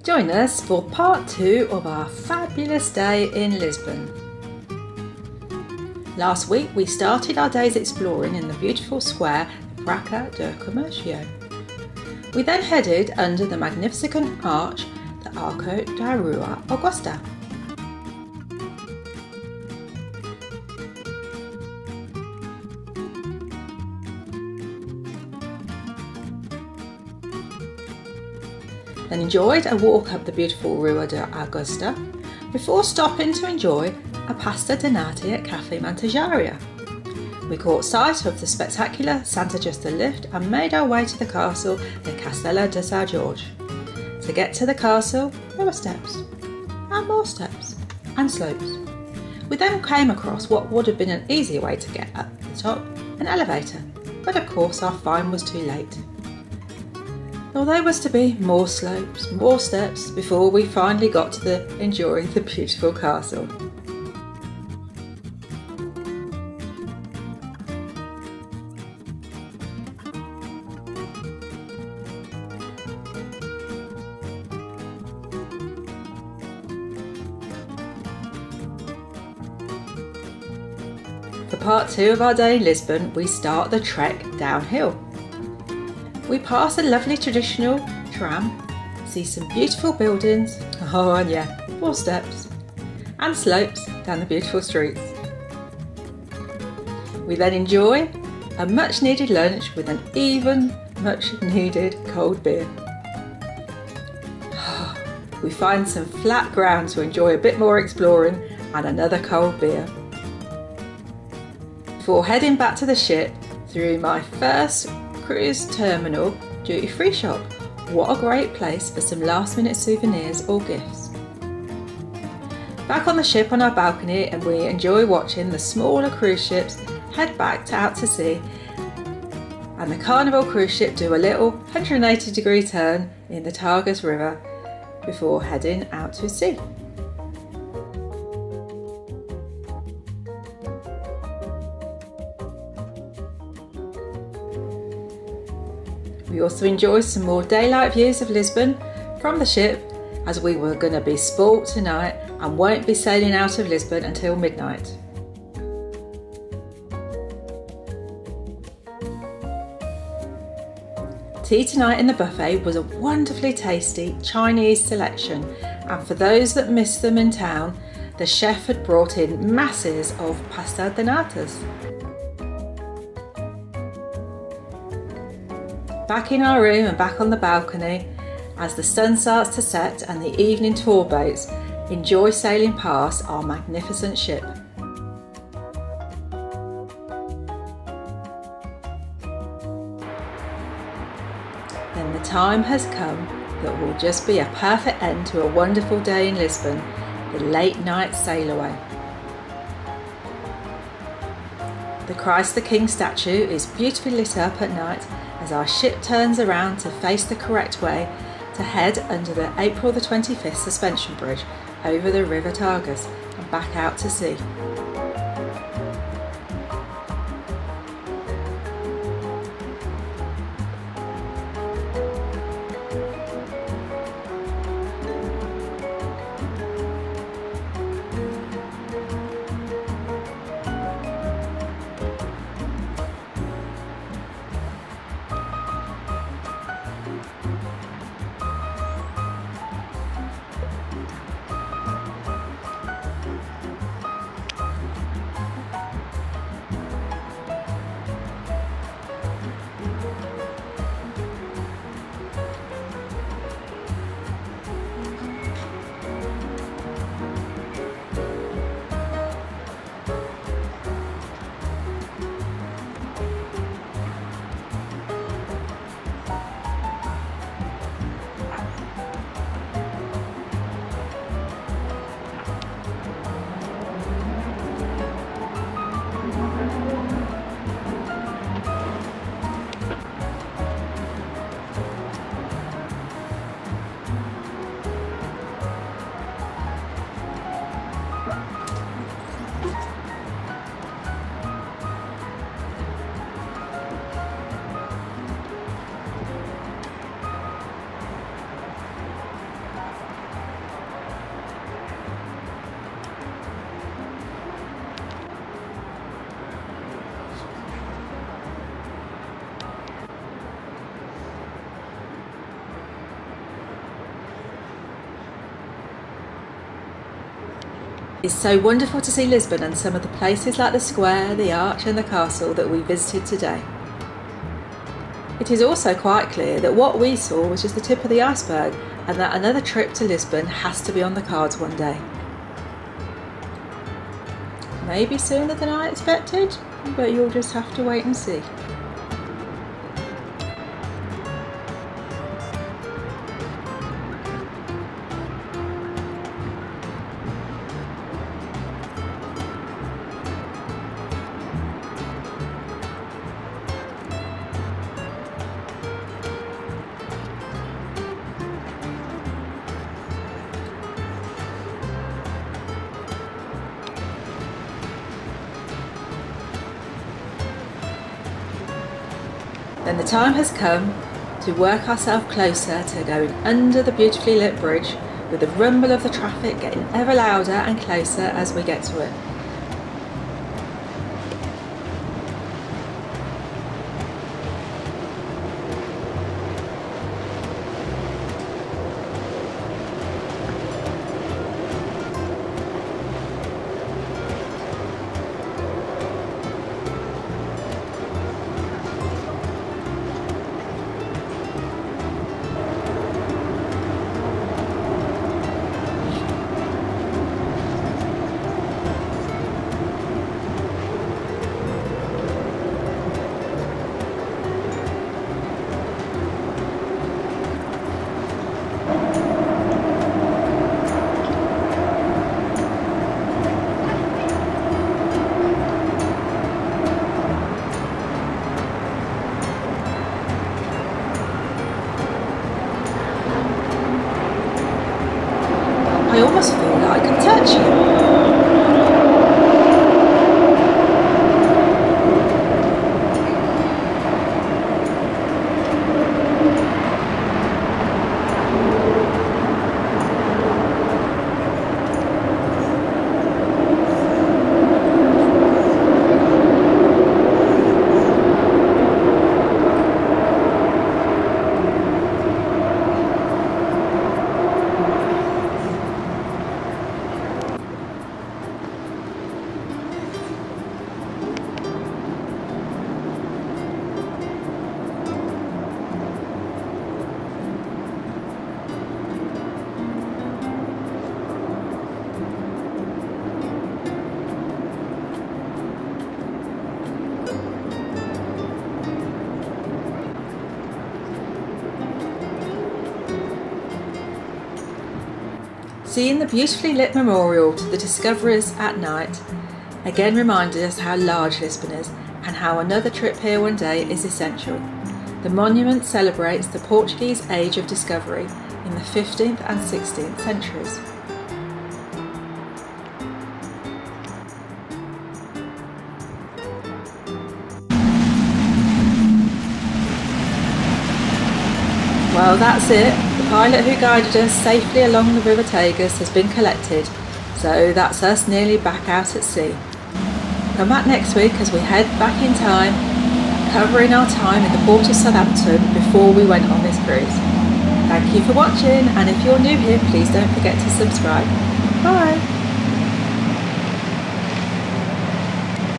Join us for part 2 of our fabulous day in Lisbon. Last week we started our days exploring in the beautiful square Praça do Comércio. We then headed under the magnificent arch, the Arco da Rua Augusta. Then enjoyed a walk up the beautiful Rua da Augusta before stopping to enjoy a pasta di nata at Cafe Mantejaria. We caught sight of the spectacular Santa Justa lift and made our way to the castle in Castelo de São Jorge. To get to the castle, there were steps, and more steps, and slopes. We then came across what would have been an easier way to get up the top, an elevator, but of course our find was too late. There was to be more slopes, more steps before we finally got to enjoying the beautiful castle. For part 2 of our day in Lisbon, we start the trek downhill. We pass a lovely traditional tram, see some beautiful buildings, oh and yeah, more steps, and slopes down the beautiful streets. We then enjoy a much needed lunch with an even much needed cold beer. We find some flat ground to enjoy a bit more exploring and another cold beer. Before heading back to the ship through my first cruise terminal duty-free shop. What a great place for some last-minute souvenirs or gifts. Back on the ship on our balcony, and we enjoy watching the smaller cruise ships head back out to sea, and the Carnival cruise ship do a little 180-degree turn in the Tagus River before heading out to sea. We also enjoy some more daylight views of Lisbon from the ship, as we were going to be spoilt tonight and won't be sailing out of Lisbon until midnight. Tea tonight in the buffet was a wonderfully tasty Chinese selection, and for those that missed them in town, the chef had brought in masses of pasta di natas. Back in our room and back on the balcony, as the sun starts to set and the evening tour boats enjoy sailing past our magnificent ship. Then the time has come that will just be a perfect end to a wonderful day in Lisbon, the late night sail away. The Christ the King statue is beautifully lit up at night as our ship turns around to face the correct way to head under the April the 25th suspension bridge over the River Tagus and back out to sea. It's so wonderful to see Lisbon and some of the places like the square, the arch and the castle that we visited today. It is also quite clear that what we saw was just the tip of the iceberg and that another trip to Lisbon has to be on the cards one day. Maybe sooner than I expected, but you'll just have to wait and see. Then the time has come to work ourselves closer to going under the beautifully lit bridge, with the rumble of the traffic getting ever louder and closer as we get to it. I almost feel like I can touch him. Seeing the beautifully lit memorial to the discoverers at night again reminded us how large Lisbon is and how another trip here one day is essential. The monument celebrates the Portuguese age of discovery in the 15th and 16th centuries. Well, that's it. The pilot who guided us safely along the River Tagus has been collected, so that's us nearly back out at sea. Come back next week as we head back in time, covering our time in the port of Southampton before we went on this cruise. Thank you for watching, and if you're new here, please don't forget to subscribe. Bye!